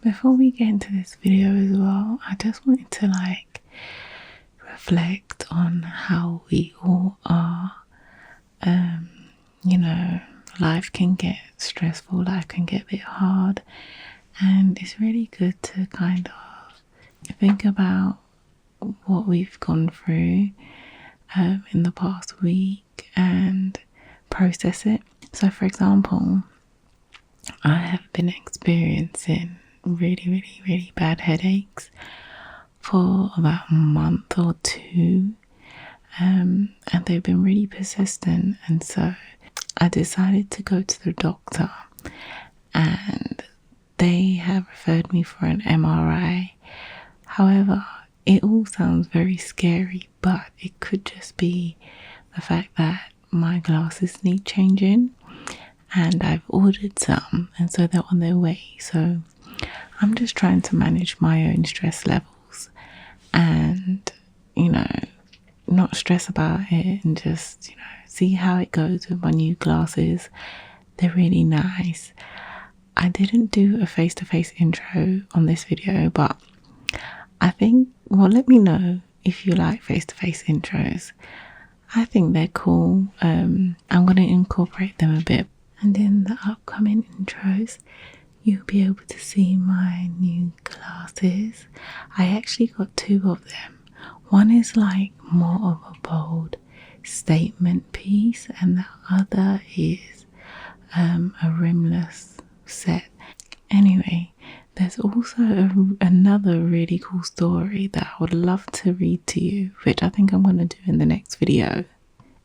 Before we get into this video as well, I just wanted to reflect on how we all are. Life can get stressful, life can get a bit hard, and it's really good to kind of think about what we've gone through in the past week and process it. So for example, I have been experiencing really bad headaches for about a month or two, and they've been really persistent, and so I decided to go to the doctor, and they have referred me for an MRI. However, it all sounds very scary, but it could just be the fact that my glasses need changing, and I've ordered some, and so they're on their way. So I'm just trying to manage my own stress levels and, not stress about it, and just, see how it goes with my new glasses. They're really nice. I didn't do a face-to-face intro on this video, but I think, let me know if you like face-to-face intros. I think they're cool. I'm going to incorporate them a bit. And in the upcoming intros, you'll be able to see my new glasses. I actually got two of them. One is more of a bold statement piece, and the other is a rimless set. Anyway, there's also another really cool story that I would love to read to you, which I think I'm going to do in the next video.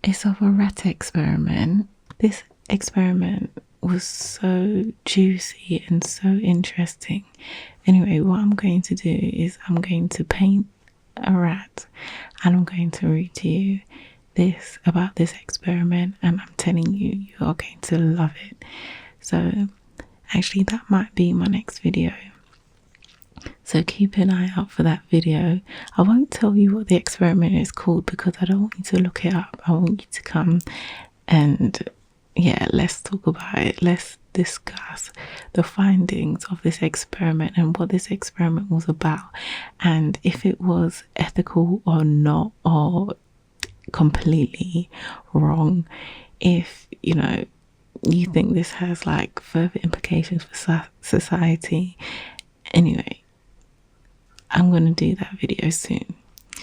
It's of a rat experiment. This experiment was so juicy and so interesting. Anyway, what I'm going to do is I'm going to paint a rat, and I'm going to read to you about this experiment, and I'm telling you, you are going to love it. So actually that might be my next video, so keep an eye out for that video. I won't tell you what the experiment is called because I don't want you to look it up. I want you to come and let's talk about it. Let's discuss the findings of this experiment and what this experiment was about, and if it was ethical or not, or completely wrong. If you think this has further implications for society. Anyway, I'm going to do that video soon.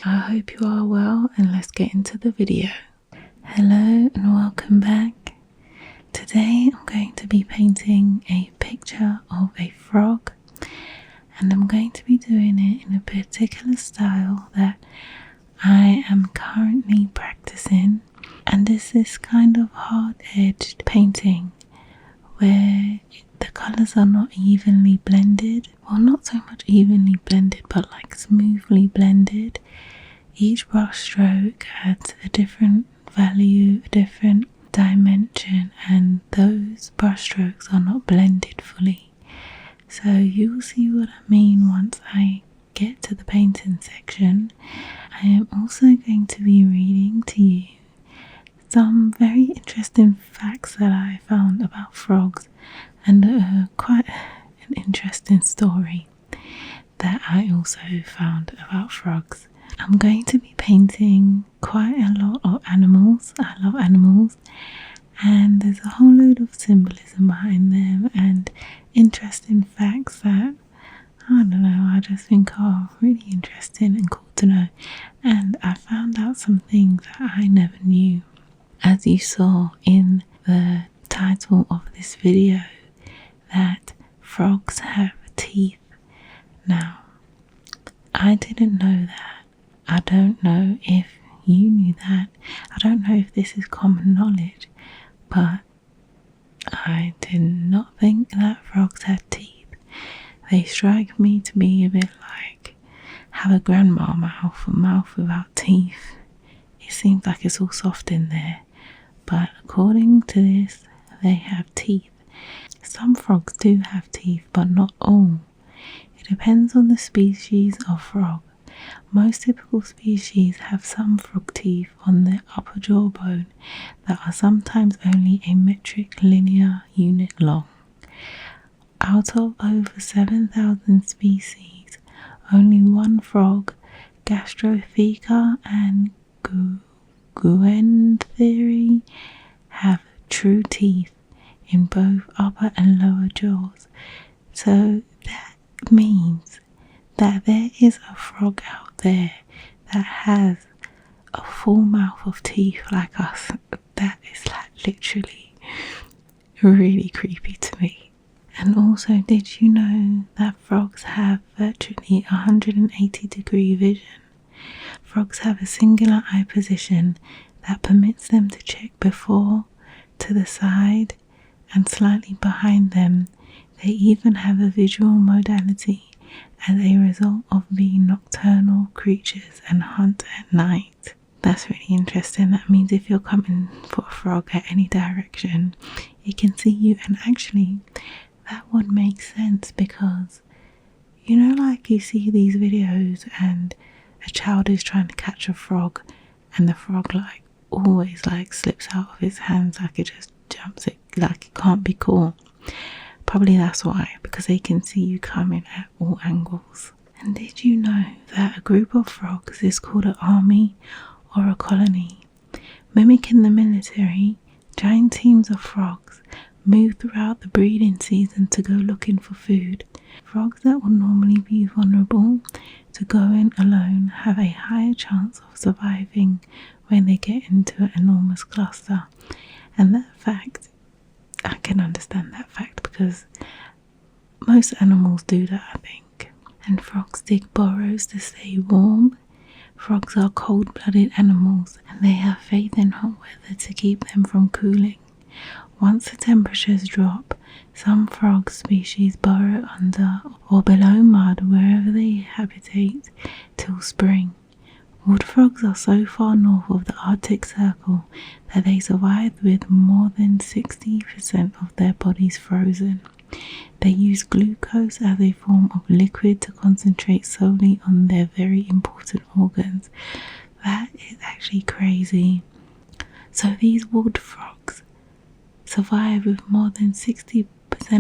I hope you are well, and let's get into the video. Hello and welcome back. Today I'm going to be painting a picture of a frog, and I'm going to be doing it in a particular style that I am currently practicing, and this is kind of hard-edged painting where the colours are not evenly blended. Well, not so much evenly blended, but smoothly blended. Each brush stroke adds a different value, a different dimension, and those brush strokes are not blended fully. So you'll see what I mean once I get to the painting section. I am also going to be reading to you some very interesting facts that I found about frogs, and quite an interesting story that I also found about frogs. I'm going to be painting quite a lot of animals. I love animals, and there's a whole load of symbolism behind them and interesting facts that I just think are really interesting and cool to know. And I found out some things that I never knew. As you saw in the title of this video, that frogs have teeth. Now, I didn't know that. I don't know if you knew that. I don't know if this is common knowledge, but I did not think that frogs had teeth. They strike me to be a bit have a grandma mouth, a mouth without teeth. It seems like it's all soft in there, but according to this, they have teeth. Some frogs do have teeth, but not all. It depends on the species of frog. Most typical species have some frog teeth on their upper jawbone that are sometimes only a metric linear unit long. out of over 7,000 species, only one frog, Gastrotheca and Guentheri, have true teeth in both upper and lower jaws. So that means that there is a frog out there that has a full mouth of teeth like us. That is like literally really creepy to me. And also, did you know that frogs have virtually 180-degree vision? Frogs have a singular eye position that permits them to check before, to the side, and slightly behind them. They even have a visual modality as a result of being nocturnal creatures and hunt at night. That's really interesting. That means if you're coming for a frog at any direction, it can see you. And actually, that would make sense because, you know, like you see these videos and a child is trying to catch a frog and the frog like always like slips out of his hands, like it just jumps it, like it can't be caught. Probably that's why, because they can see you coming at all angles. And did you know that a group of frogs is called an army or a colony? Mimicking the military, giant teams of frogs move throughout the breeding season to go looking for food. Frogs that would normally be vulnerable to going alone have a higher chance of surviving when they get into an enormous cluster. And that fact, I can understand that fact because most animals do that, I think. And frogs dig burrows to stay warm. Frogs are cold-blooded animals and they have faith in hot weather to keep them from cooling. Once the temperatures drop, some frog species burrow under or below mud wherever they habitate till spring. Wood frogs are so far north of the Arctic Circle that they survive with more than 60% of their bodies frozen. They use glucose as a form of liquid to concentrate solely on their very important organs. That is actually crazy. So these wood frogs survive with more than 60%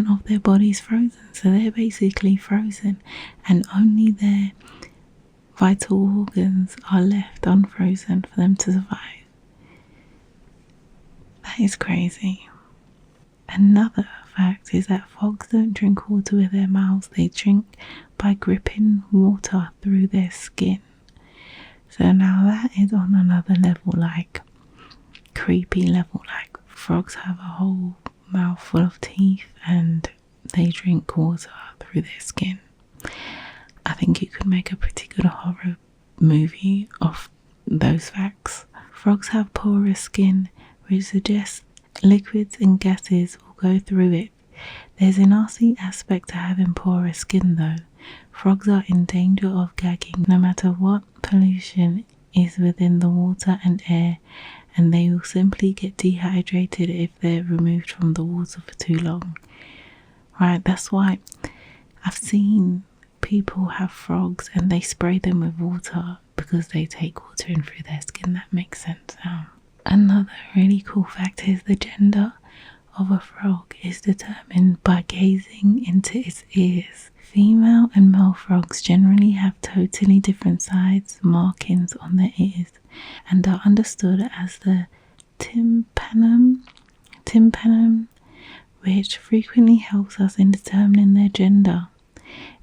of their bodies frozen. So they're basically frozen and only their vital organs are left unfrozen for them to survive. That is crazy. Another fact is that frogs don't drink water with their mouths, they drink by gripping water through their skin. So now that is on another level, like creepy level, like frogs have a whole mouth full of teeth and they drink water through their skin. I think you could make a pretty good horror movie of those facts. Frogs have porous skin, which suggests liquids and gases will go through it. There's a nasty aspect to having porous skin though. Frogs are in danger of gagging no matter what pollution is within the water and air, and they will simply get dehydrated if they're removed from the water for too long. Right, that's why I've seen people have frogs and they spray them with water because they take water in through their skin. That makes sense now. Another really cool fact is the gender of a frog is determined by gazing into its ears. Female and male frogs generally have totally different size markings on their ears and are understood as the tympanum, which frequently helps us in determining their gender.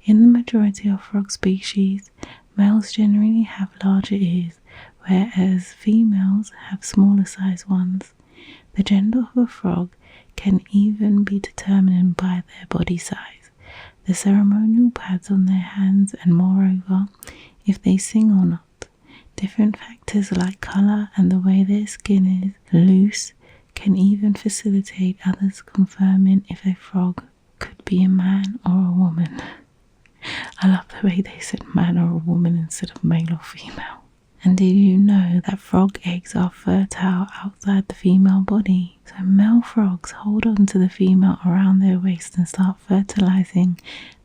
In the majority of frog species, males generally have larger ears, whereas females have smaller sized ones. The gender of a frog can even be determined by their body size, the ceremonial pads on their hands, and moreover, if they sing or not. Different factors like colour and the way their skin is loose can even facilitate others confirming if a frog could be a man or a woman. I love the way they said man or a woman instead of male or female. And did you know that frog eggs are fertile outside the female body? So male frogs hold on to the female around their waist and start fertilizing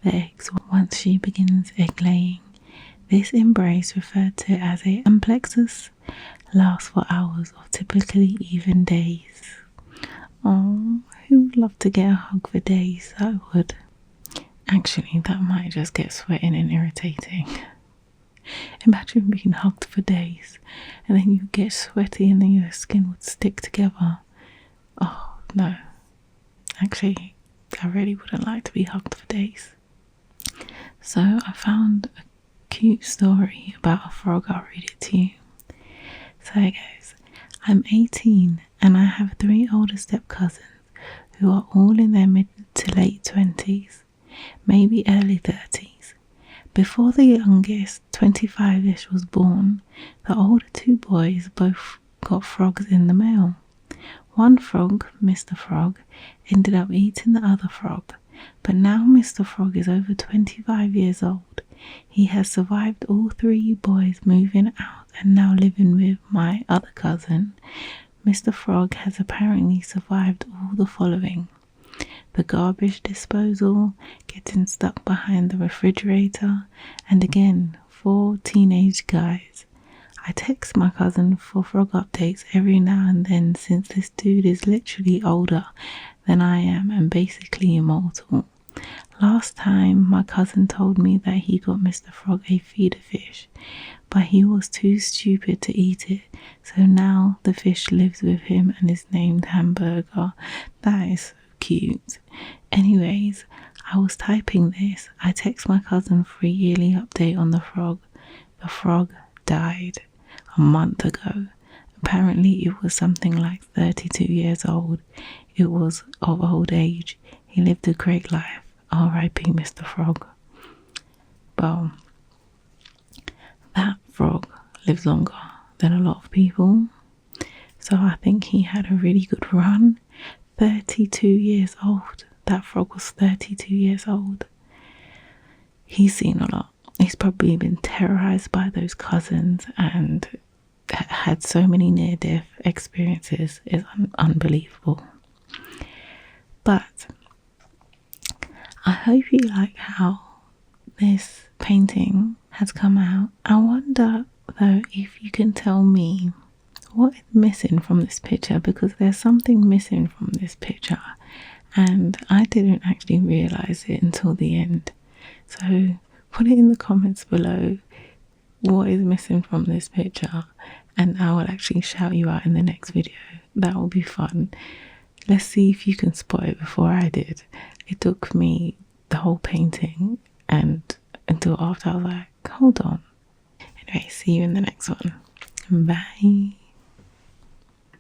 the eggs once she begins egg laying. This embrace, referred to as a amplexus, lasts for hours or typically even days. Oh, who would love to get a hug for days? I would. Actually, that might just get sweating and irritating. Imagine being hugged for days and then you get sweaty and then your skin would stick together. Oh, no. Actually, I really wouldn't like to be hugged for days. So I found a cute story about a frog. I'll read it to you. So it goes, I'm 18 and I have 3 older step cousins who are all in their mid to late 20s, maybe early 30s. Before the youngest, 25ish, was born, the older 2 boys both got frogs in the mail. One frog, Mr. Frog, ended up eating the other frog, but now Mr. Frog is over 25 years old. He has survived all 3 boys moving out and now living with my other cousin. Mr. Frog has apparently survived all the following: the garbage disposal, getting stuck behind the refrigerator, and again, 4 teenage guys. I text my cousin for frog updates every now and then since this dude is literally older than I am and basically immortal. Last time my cousin told me that he got Mr. Frog a feeder fish, but he was too stupid to eat it, so now the fish lives with him and is named Hamburger. That is so cute. Anyways, I was typing this. I text my cousin for a yearly update on the frog. The frog died a month ago. Apparently it was something like 32 years old. It was of old age. He lived a great life. R.I.P. Mr. Frog. Well, that frog lives longer than a lot of people, so I think he had a really good run. 32 years old. That frog was 32 years old. He's seen a lot. He's probably been terrorized by those cousins and had so many near-death experiences. It's unbelievable. But I hope you like how this painting has come out. I wonder though if you can tell me what is missing from this picture, because there's something missing from this picture and I didn't actually realize it until the end. So put it in the comments below what is missing from this picture and I will actually shout you out in the next video. That will be fun. Let's see if you can spot it before I did. It took me the whole painting and until after I was like, hold on. Anyway, see you in the next one. Bye.